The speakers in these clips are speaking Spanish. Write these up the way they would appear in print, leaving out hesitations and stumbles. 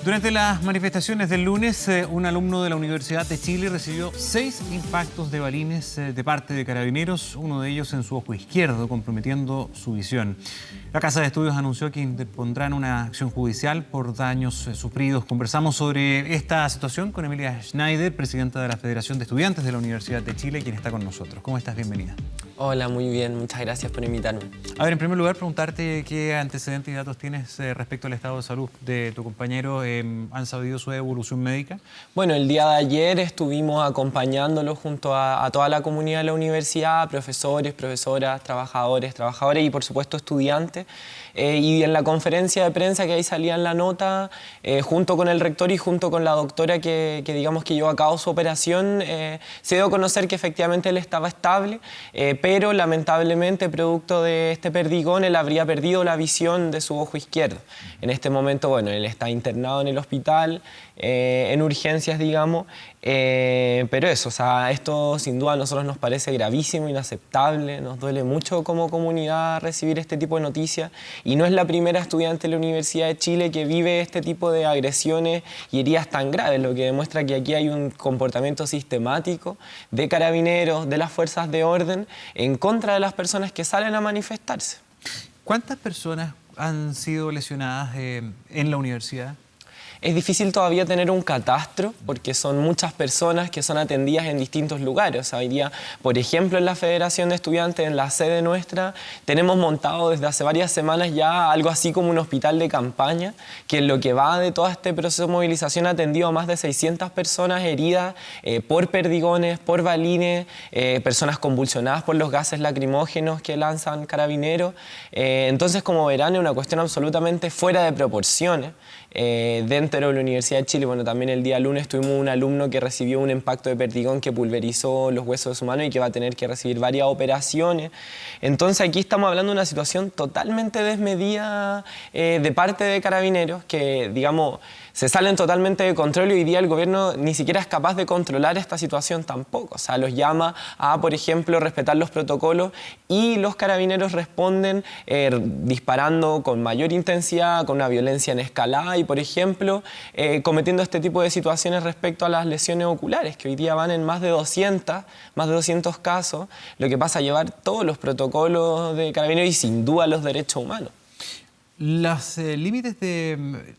Durante las manifestaciones del lunes, un alumno de la Universidad de Chile recibió 6 impactos de balines de parte de carabineros, uno de ellos en su ojo izquierdo, comprometiendo su visión. La Casa de Estudios anunció que interpondrán una acción judicial por daños sufridos. Conversamos sobre esta situación con Emilia Schneider, presidenta de la Federación de Estudiantes de la Universidad de Chile, quien está con nosotros. ¿Cómo estás? Bienvenida. Hola, muy bien. Muchas gracias por invitarme. A ver, en primer lugar, preguntarte qué antecedentes y datos tienes respecto al estado de salud de tu compañero. ¿Han sabido su evolución médica? Bueno, el día de ayer estuvimos acompañándolo junto a toda la comunidad de la universidad, profesores, profesoras, trabajadores y por supuesto estudiantes. Y en la conferencia de prensa que ahí salía en la nota, junto con el rector y junto con la doctora que digamos que llevó a cabo su operación, se dio a conocer que efectivamente él estaba estable, pero lamentablemente producto de este perdigón él habría perdido la visión de su ojo izquierdo. En este momento, bueno, él está internado en el hospital, en urgencias, digamos, pero eso, o sea, esto sin duda a nosotros nos parece gravísimo, inaceptable, nos duele mucho como comunidad recibir este tipo de noticias y no es la primera estudiante de la Universidad de Chile que vive este tipo de agresiones y heridas tan graves, lo que demuestra que aquí hay un comportamiento sistemático de carabineros, de las fuerzas de orden, en contra de las personas que salen a manifestarse. ¿Cuántas personas han sido lesionadas en la universidad? Es difícil todavía tener un catastro porque son muchas personas que son atendidas en distintos lugares. O sea, hoy día, por ejemplo, en la Federación de Estudiantes, en la sede nuestra, tenemos montado desde hace varias semanas ya algo así como un hospital de campaña, que en lo que va de todo este proceso de movilización ha atendido a más de 600 personas heridas por perdigones, por balines, personas convulsionadas por los gases lacrimógenos que lanzan carabineros. Entonces, como verán, es una cuestión absolutamente fuera de proporciones. Dentro de la Universidad de Chile, bueno, también el día lunes tuvimos un alumno que recibió un impacto de perdigón que pulverizó los huesos de su mano y que va a tener que recibir varias operaciones. Entonces aquí estamos hablando de una situación totalmente desmedida de parte de carabineros que, digamos, se salen totalmente de control y hoy día el gobierno ni siquiera es capaz de controlar esta situación tampoco. O sea, los llama a, por ejemplo, respetar los protocolos y los carabineros responden disparando con mayor intensidad, con una violencia en escalada y, por ejemplo, cometiendo este tipo de situaciones respecto a las lesiones oculares, que hoy día van en más de 200 casos, lo que pasa a llevar todos los protocolos de carabineros y sin duda los derechos humanos. Los límites de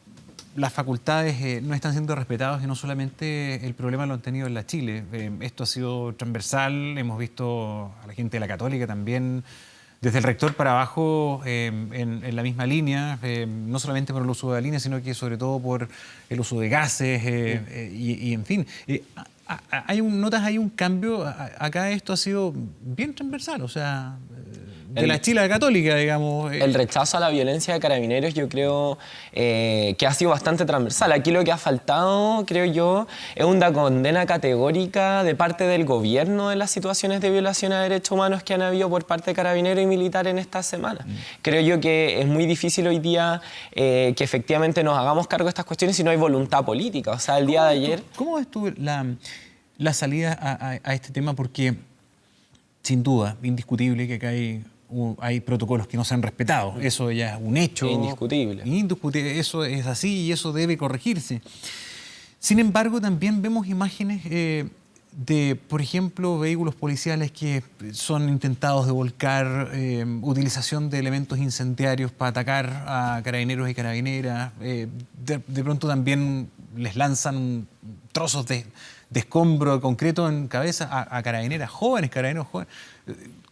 las facultades no están siendo respetados y no solamente el problema lo han tenido en la Chile. Esto ha sido transversal, hemos visto a la gente de la Católica también, desde el rector para abajo en la misma línea, no solamente por el uso de la línea, sino que sobre todo por el uso de gases y en fin. ¿Notas hay un cambio? Acá esto ha sido bien transversal, o sea, de la Chile a la Católica, digamos. El rechazo a la violencia de carabineros yo creo que ha sido bastante transversal. Aquí lo que ha faltado, creo yo, es una condena categórica de parte del gobierno de las situaciones de violación a derechos humanos que han habido por parte de carabineros y militares en esta semana. Creo yo que es muy difícil hoy día que efectivamente nos hagamos cargo de estas cuestiones si no hay voluntad política. O sea, el día de ayer... ¿Cómo ves tú la salida a este tema? Porque, sin duda, indiscutible que acá hay protocolos que no se han respetado. Eso ya es un hecho. Indiscutible. Indiscutible. Eso es así y eso debe corregirse. Sin embargo, también vemos imágenes de, por ejemplo, vehículos policiales que son intentados de volcar, utilización de elementos incendiarios para atacar a carabineros y carabineras. De pronto también les lanzan trozos de escombro de concreto en cabeza a carabineros jóvenes.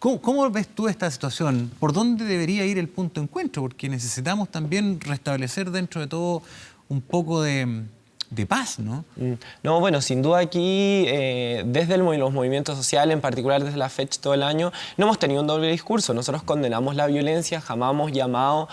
¿Cómo ves tú esta situación? ¿Por dónde debería ir el punto de encuentro? Porque necesitamos también restablecer dentro de todo un poco de paz, ¿no? No, bueno, sin duda aquí, desde los movimientos sociales, en particular desde la FECH todo el año, no hemos tenido un doble discurso. Nosotros condenamos la violencia, jamás hemos llamado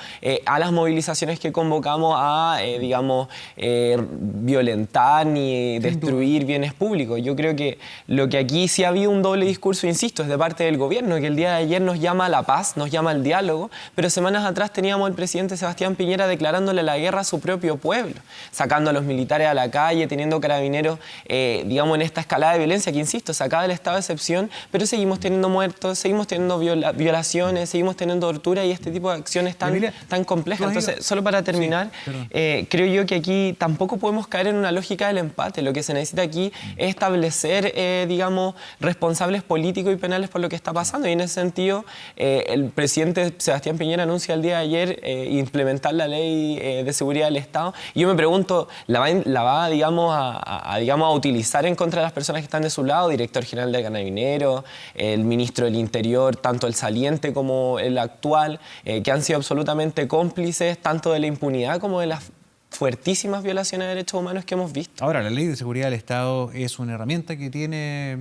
a las movilizaciones que convocamos a, digamos, violentar ni destruir bienes públicos. Yo creo que lo que aquí sí ha habido un doble discurso, insisto, es de parte del gobierno, que el día de ayer nos llama a la paz, nos llama al diálogo, pero semanas atrás teníamos al presidente Sebastián Piñera declarándole la guerra a su propio pueblo, sacando a los militares militares a la calle, teniendo carabineros, digamos, en esta escalada de violencia, que insisto, se acaba el estado de excepción, pero seguimos teniendo muertos, seguimos teniendo violaciones, seguimos teniendo tortura y este tipo de acciones tan complejas. Entonces, solo para terminar, creo yo que aquí tampoco podemos caer en una lógica del empate. Lo que se necesita aquí es establecer, digamos, responsables políticos y penales por lo que está pasando. Y en ese sentido, el presidente Sebastián Piñera anuncia el día de ayer implementar la ley de seguridad del Estado. Y yo me pregunto, ¿la va digamos, a utilizar en contra de las personas que están de su lado? Director general de Carabineros, el ministro del Interior, tanto el saliente como el actual, que han sido absolutamente cómplices tanto de la impunidad como de las fuertísimas violaciones de derechos humanos que hemos visto. Ahora, la ley de seguridad del Estado es una herramienta que tiene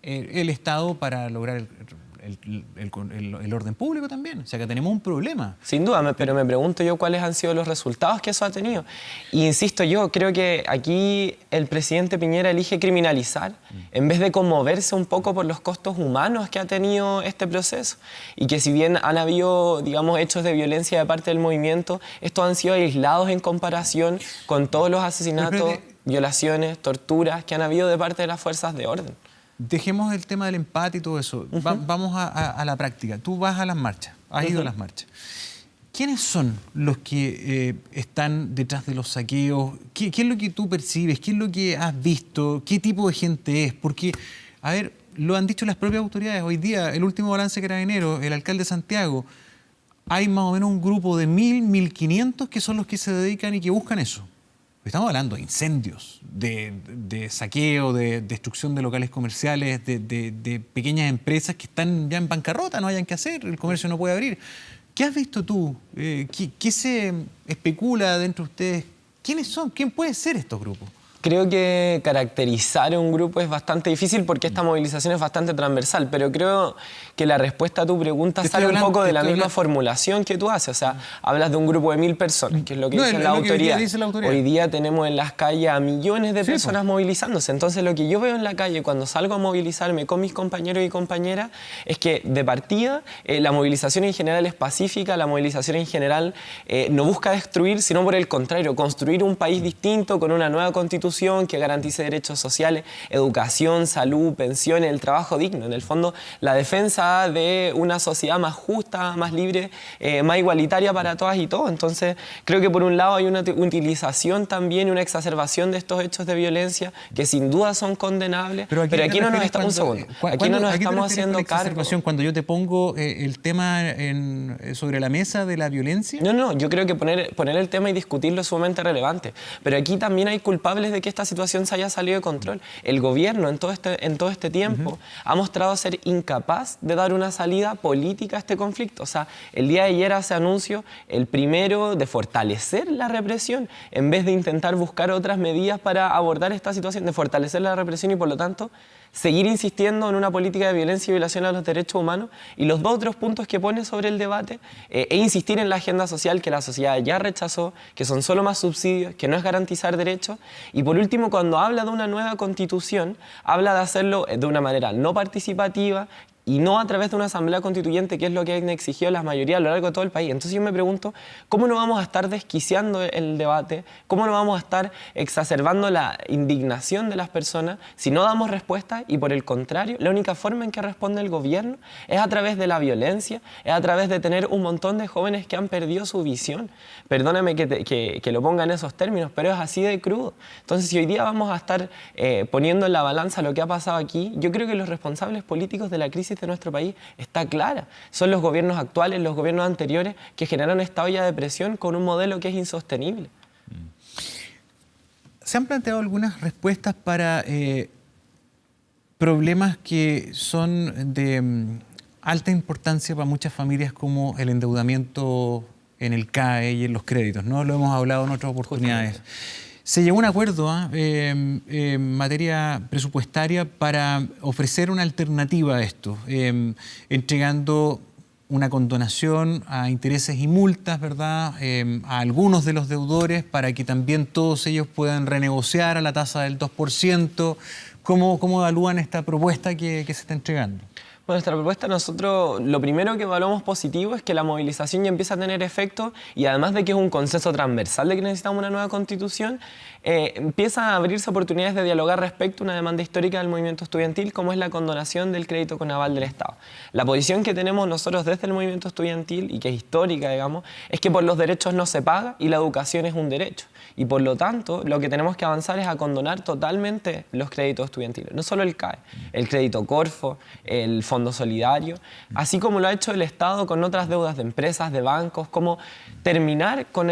el Estado para lograr el orden público también. O sea, que tenemos un problema. Sin duda, pero me pregunto yo cuáles han sido los resultados que eso ha tenido. Y insisto, yo creo que aquí el presidente Piñera elige criminalizar en vez de conmoverse un poco por los costos humanos que ha tenido este proceso. Y que si bien han habido, digamos, hechos de violencia de parte del movimiento, estos han sido aislados en comparación con todos los asesinatos, violaciones, torturas que han habido de parte de las fuerzas de orden. Dejemos el tema del empate y todo eso. Vamos a la práctica. Tú vas a las marchas, has ido a las marchas. ¿Quiénes son los que están detrás de los saqueos? ¿Qué es lo que tú percibes? ¿Qué es lo que has visto? ¿Qué tipo de gente es? Porque, a ver, lo han dicho las propias autoridades. Hoy día, el último balance de Carabineros, el alcalde de Santiago, hay más o menos un grupo de 1.000, 1.500 que son los que se dedican y que buscan eso. Estamos hablando de incendios, de saqueo, de destrucción de locales comerciales, de pequeñas empresas que están ya en bancarrota, no hayan qué hacer, el comercio no puede abrir. ¿Qué has visto tú? ¿Qué se especula dentro de ustedes? ¿Quiénes son? ¿Quién puede ser estos grupos? Creo que caracterizar un grupo es bastante difícil porque esta movilización es bastante transversal, pero creo que la respuesta a tu pregunta sale un poco de la misma formulación que tú haces. O sea, hablas de un grupo de 1.000 personas, que es lo que dice la autoridad. Hoy día tenemos en las calles a millones de personas movilizándose. Entonces, lo que yo veo en la calle cuando salgo a movilizarme con mis compañeros y compañeras es que, de partida, la movilización en general es pacífica, la movilización en general no busca destruir, sino por el contrario, construir un país distinto con una nueva constitución que garantice derechos sociales, educación, salud, pensiones, el trabajo digno. En el fondo, la defensa de una sociedad más justa, más libre, más igualitaria para todas y todos. Entonces, creo que por un lado hay una utilización también y una exacerbación de estos hechos de violencia que sin duda son condenables. Pero aquí no nos estamos, aquí no nos estamos haciendo cargo. Cuando yo te pongo el tema sobre la mesa de la violencia. No, yo creo que poner el tema y discutirlo es sumamente relevante. Pero aquí también hay culpables de que esta situación se haya salido de control. El gobierno en todo este tiempo ha mostrado ser incapaz de dar una salida política a este conflicto. O sea, el día de ayer hace anuncio el primero de fortalecer la represión en vez de intentar buscar otras medidas para abordar esta situación, de fortalecer la represión y por lo tanto seguir insistiendo en una política de violencia y violación a los derechos humanos. Y los dos otros puntos que pone sobre el debate es insistir en la agenda social que la sociedad ya rechazó, que son solo más subsidios, que no es garantizar derechos. Y por último, cuando habla de una nueva constitución, habla de hacerlo de una manera no participativa y no a través de una asamblea constituyente, que es lo que han exigido las mayorías a lo largo de todo el país. Entonces yo me pregunto, ¿cómo no vamos a estar desquiciando el debate? ¿Cómo no vamos a estar exacerbando la indignación de las personas si no damos respuesta? Y por el contrario, la única forma en que responde el gobierno es a través de la violencia, es a través de tener un montón de jóvenes que han perdido su visión. Perdóname que lo ponga en esos términos, pero es así de crudo. Entonces, si hoy día vamos a estar poniendo en la balanza lo que ha pasado aquí, yo creo que los responsables políticos de la crisis de nuestro país está clara. Son los gobiernos actuales, los gobiernos anteriores que generaron esta olla de presión con un modelo que es insostenible. ¿Se han planteado algunas respuestas para problemas que son de alta importancia para muchas familias como el endeudamiento en el CAE y en los créditos, ¿no? Lo hemos hablado en otras oportunidades. Justamente. Se llegó a un acuerdo en materia presupuestaria para ofrecer una alternativa a esto, entregando una condonación a intereses y multas, ¿verdad?, a algunos de los deudores para que también todos ellos puedan renegociar a la tasa del 2%. ¿Cómo evalúan esta propuesta que se está entregando? Bueno, nuestra propuesta, nosotros lo primero que evaluamos positivo es que la movilización ya empieza a tener efecto y además de que es un consenso transversal de que necesitamos una nueva constitución, empieza a abrirse oportunidades de dialogar respecto a una demanda histórica del movimiento estudiantil como es la condonación del crédito con aval del Estado. La posición que tenemos nosotros desde el movimiento estudiantil y que es histórica, digamos, es que por los derechos no se paga y la educación es un derecho. Y por lo tanto, lo que tenemos que avanzar es a condonar totalmente los créditos estudiantiles. No solo el CAE, el crédito Corfo, el Fondo Solidario, así como lo ha hecho el Estado con otras deudas de empresas, de bancos, como terminar con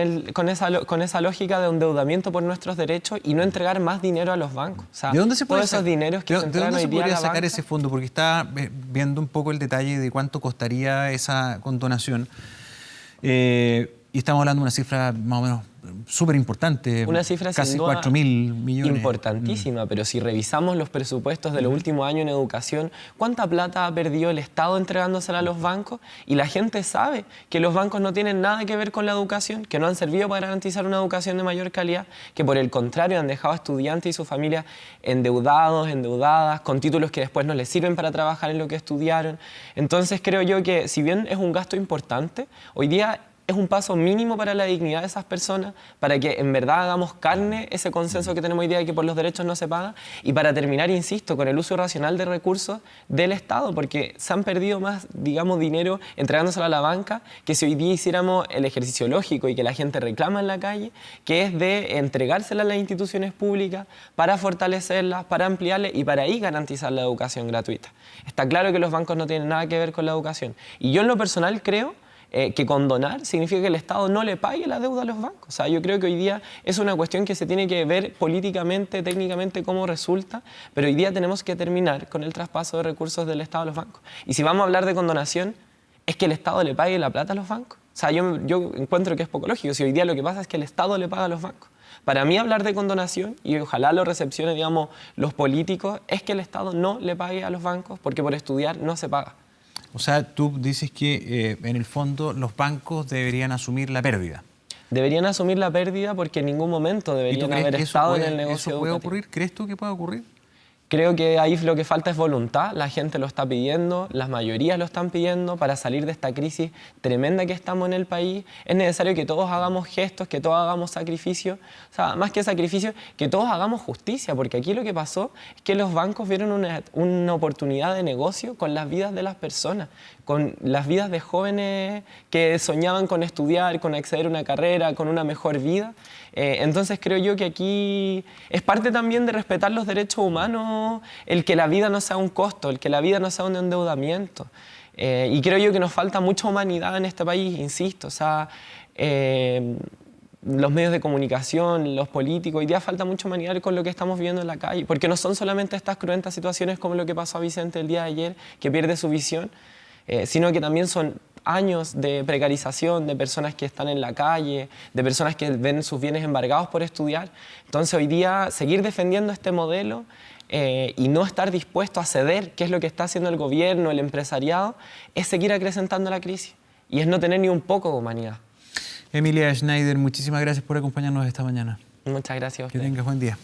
esa lógica de endeudamiento por nuestros derechos y no entregar más dinero a los bancos. O sea, ¿De dónde se puede todos esos dineros que ¿de dónde se hoy día a podría la sacar banca? ese fondo? Porque estaba viendo un poco el detalle de cuánto costaría esa condonación. Y estamos hablando de una cifra más o menos súper importante. Una cifra casi sin duda 4.000 millones. importantísima, pero si revisamos los presupuestos de los últimos años en educación, ¿cuánta plata ha perdido el Estado entregándosela a los bancos? Y la gente sabe que los bancos no tienen nada que ver con la educación, que no han servido para garantizar una educación de mayor calidad, que por el contrario han dejado a estudiantes y sus familias endeudados, endeudadas, con títulos que después no les sirven para trabajar en lo que estudiaron. Entonces creo yo que si bien es un gasto importante, hoy día es un paso mínimo para la dignidad de esas personas, para que en verdad hagamos carne ese consenso que tenemos hoy día de que por los derechos no se paga, y para terminar, insisto, con el uso racional de recursos del Estado, porque se han perdido más, digamos, dinero entregándoselo a la banca, que si hoy día hiciéramos el ejercicio lógico y que la gente reclama en la calle, que es de entregársela a las instituciones públicas para fortalecerlas, para ampliarlas y para ahí garantizar la educación gratuita. Está claro que los bancos no tienen nada que ver con la educación. Y yo en lo personal creo que condonar significa que el Estado no le pague la deuda a los bancos. O sea, yo creo que hoy día es una cuestión que se tiene que ver políticamente, técnicamente cómo resulta, pero hoy día tenemos que terminar con el traspaso de recursos del Estado a los bancos. Y si vamos a hablar de condonación, es que el Estado le pague la plata a los bancos. O sea, yo encuentro que es poco lógico. Si hoy día lo que pasa es que el Estado le paga a los bancos. Para mí hablar de condonación, y ojalá lo recepcionen, digamos, los políticos, es que el Estado no le pague a los bancos porque por estudiar no se paga. O sea, tú dices que en el fondo los bancos deberían asumir la pérdida. Deberían asumir la pérdida porque en ningún momento deberían haber estado en el negocio ¿Eso puede educativo. ocurrir? ¿Crees tú que puede ocurrir? Creo que ahí lo que falta es voluntad, la gente lo está pidiendo, las mayorías lo están pidiendo para salir de esta crisis tremenda que estamos en el país. Es necesario que todos hagamos gestos, que todos hagamos sacrificios, o sea, más que sacrificios, que todos hagamos justicia, porque aquí lo que pasó es que los bancos vieron una oportunidad de negocio con las vidas de las personas, con las vidas de jóvenes que soñaban con estudiar, con acceder a una carrera, con una mejor vida. Entonces creo yo que aquí es parte también de respetar los derechos humanos, el que la vida no sea un costo, el que la vida no sea un endeudamiento. Y creo yo que nos falta mucha humanidad en este país, insisto. O sea, los medios de comunicación, los políticos, hoy día falta mucha humanidad con lo que estamos viviendo en la calle, porque no son solamente estas cruentas situaciones como lo que pasó a Vicente el día de ayer, que pierde su visión, sino que también son años de precarización, de personas que están en la calle, de personas que ven sus bienes embargados por estudiar. Entonces hoy día seguir defendiendo este modelo y no estar dispuesto a ceder, que es lo que está haciendo el gobierno, el empresariado, es seguir acrecentando la crisis y es no tener ni un poco de humanidad. Emilia Schneider, muchísimas gracias por acompañarnos esta mañana. Muchas gracias a Que ustedes. tengas buen día.